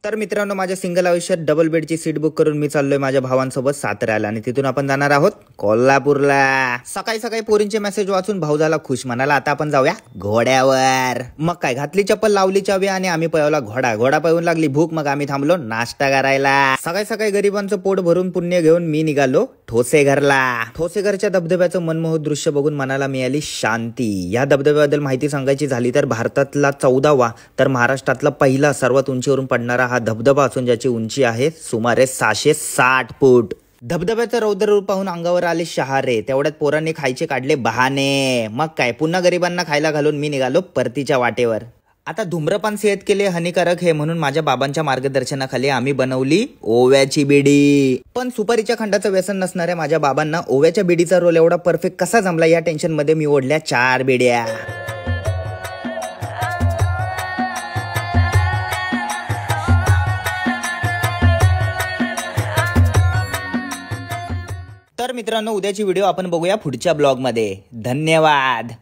तर मित्रांनो, माझ्या सिंगल आयुष्यात डबल बेडची सीट बुक करून मी चाललोय माझ्या भावांसोबत साताऱ्याला आणि तिथून आपण जाणार आहोत कोल्हापूरला। सकाळी सकाळी पोरींचे मेसेज वाचून भाऊ झाला खुश, म्हणाला आता आपण जाऊया घोड्यावर। मग काय, घातली चप्पल, लावली चावी आणि आम्ही पळवला घोडा। घोडा पळवून लागली भूक, मग आम्ही थांबलो नाश्ता करायला। सकाळी सकाळी गरिबांचं पोट भरून पुण्य घेऊन मी निघालो ठोसेघरला। ठोसेघरच्या धबधब्याचं मनमोहक दृश्य बघून मनाला मिळाली शांती। या धबधब्याबद्दल माहिती सांगायची झाली तर भारतातला 14वा तर महाराष्ट्रातला पहिला सर्वात उंचीवरून पडणारा हा धबधबा असून ज्याची उंची आहे सुमारे 660 फूट। धबधब्याचं रौद्र रूप पाहून अंगावर आले शहारे। तेवढ्यात पोरांनी खायचे काढले बहाणे। मग काय, पुन्हा गरिबांना खायला घालून मी निघालो परतीच्या वाटेवर। आता धूम्रपान सेहत के लिए हानिकारक है म्हणून माझ्या बाबांच्या मार्गदर्शनाखाली आम्ही बनवली ओव्याची बिडी। पण सुपारीच्या खंडाचं व्यसन नसणाऱ्या माझ्या बाबांना ओव्याच्या बिडीचा रोल एवढा परफेक्ट कसा जमला या टेन्शन मध्ये मी ओढल्या 4 बिड्या। तर मित्रांनो, उद्याची व्हिडिओ आपण बघूया पुढच्या ब्लॉग मध्ये। धन्यवाद।